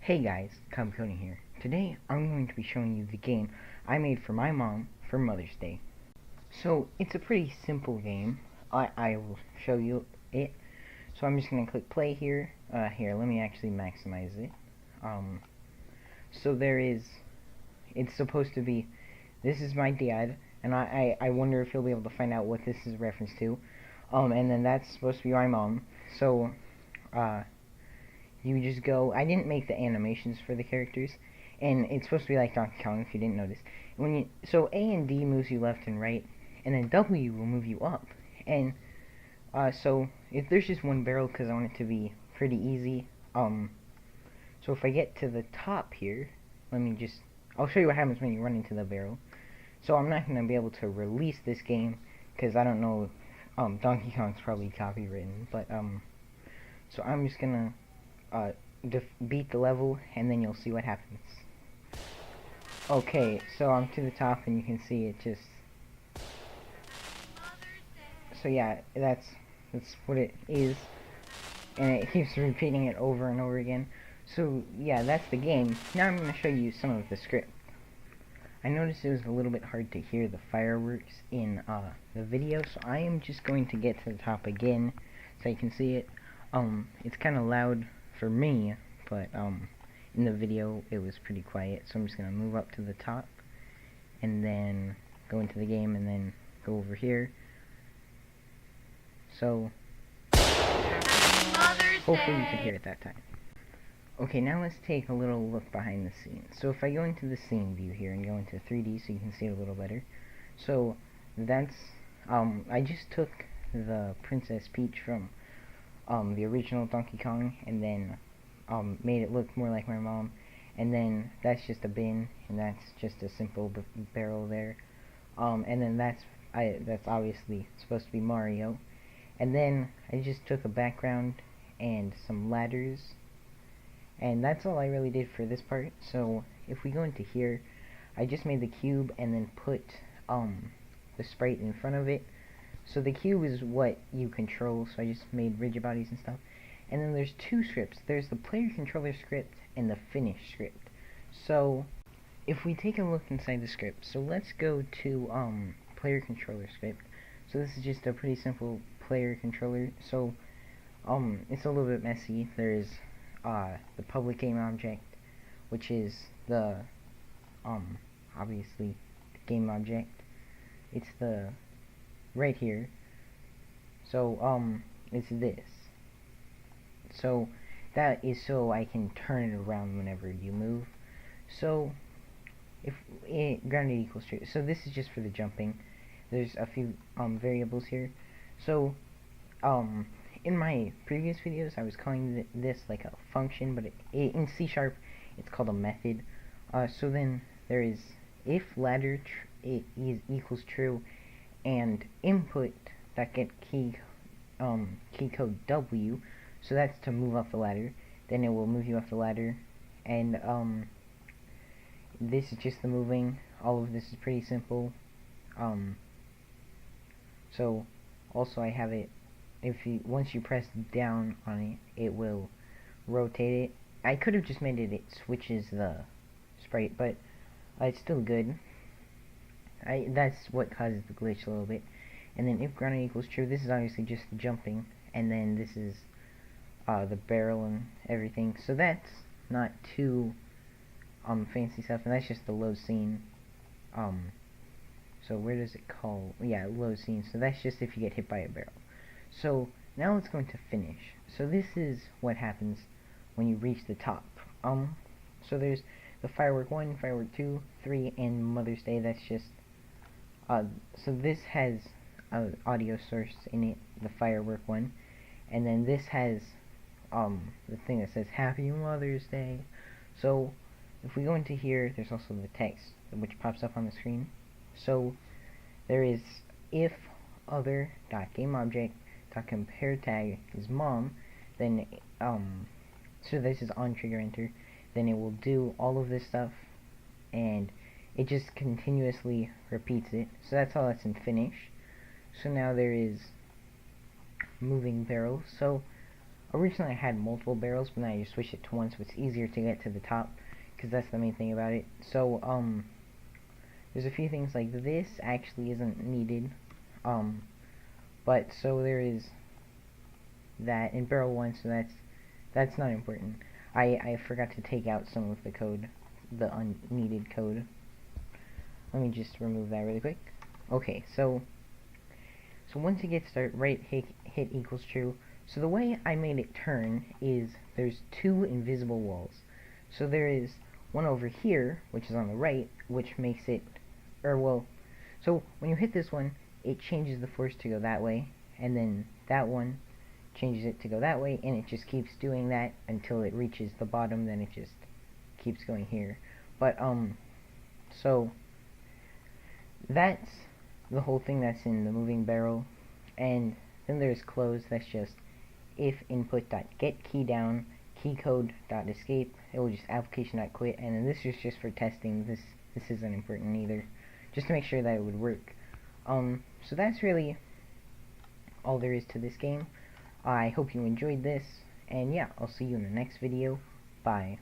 Hey guys, Cobb here. Today I'm going to be showing you the game I made for my mom for Mother's Day. So it's a pretty simple game. I will show you it. So I'm just going to click play here. Here, let me actually maximize it. So it's supposed to be, this is my dad, and I wonder if you'll be able to find out what this is a reference to. And then that's supposed to be my mom. So, you just go. I didn't make the animations for the characters, and it's supposed to be like Donkey Kong if you didn't notice. So A and D moves you left and right, and then W will move you up. And so if there's just one barrel, because I want it to be pretty easy. So if I get to the top here, I'll show you what happens when you run into the barrel. So I'm not gonna be able to release this game because I don't know. Donkey Kong's probably copywritten, but so I'm just gonna beat the level, and then you'll see what happens. Okay, so I'm to the top, and you can see it just. So yeah, that's what it is, and it keeps repeating it over and over again. So yeah, that's the game. Now I'm going to show you some of the script. I noticed it was a little bit hard to hear the fireworks in the video, so I am just going to get to the top again so you can see it. It's kind of loud for me, but in the video it was pretty quiet, so I'm just gonna move up to the top and then go into the game and then go over here. So hopefully you could hear it that time. Okay, now let's take a little look behind the scenes. So if I go into the scene view here and go into 3D so you can see it a little better. So that's I just took the Princess Peach from the original Donkey Kong, and then made it look more like my mom, and then that's just a bin, and that's just a simple barrel there, and then that's obviously supposed to be Mario, and then I just took a background and some ladders, and that's all I really did for this part. So if we go into here, I just made the cube and then put the sprite in front of it. So the cube is what you control, so I just made rigid bodies and stuff. And then there's two scripts. There's the player controller script and the finish script. So if we take a look inside the script, so let's go to player controller script. So this is just a pretty simple player controller. So it's a little bit messy. There's the public game object, which is the obviously game object. It's the right here. So it's this. So that is so I can turn it around whenever you move. So if grounded equals true. So this is just for the jumping. There's a few variables here. So in my previous videos I was calling this like a function, but in C# it's called a method. So then there is if ladder equals true and input that get key code W, so that's to move up the ladder, then it will move you up the ladder, and this is just the moving. All of this is pretty simple. So also I have it, once you press down on it, it will rotate it. I could have just made it switches the sprite, but it's still good. That's what causes the glitch a little bit. And then if grounded equals true, this is obviously just jumping, and then this is the barrel and everything. So that's not too fancy stuff, and that's just the load scene. So where does it call? Yeah, load scene. So that's just if you get hit by a barrel. So now let's go into finish. So this is what happens when you reach the top. So there's the firework 1, firework 2, 3, and Mother's Day. That's just so this has an audio source in it, the firework one, and then this has the thing that says Happy Mother's Day. So if we go into here, there's also the text which pops up on the screen. So there is if other dot game object dot compare tag is mom, then so this is on trigger enter, then it will do all of this stuff, and it just continuously repeats it. So that's all that's in finish. So now there is moving barrel. So Originally I had multiple barrels, but then I just switched it to one so it's easier to get to the top, because that's the main thing about it. So, there's a few things like this actually isn't needed, but so there is that in barrel 1, so that's not important. I forgot to take out some of the code, the unneeded code. Let me just remove that really quick. Okay, so once it gets started, right hit equals true. So the way I made it turn is there's two invisible walls. So there is one over here, which is on the right, which makes it, so when you hit this one, it changes the force to go that way, and then that one changes it to go that way, and it just keeps doing that until it reaches the bottom, then it just keeps going here. But, so that's the whole thing that's in the moving barrel. And then there's close, that's just if input.get key down, keycode.escape, it will just application.quit, and then this is just for testing. This isn't important either, just to make sure that it would work. So that's really all there is to this game. I hope you enjoyed this, and yeah, I'll see you in the next video. Bye.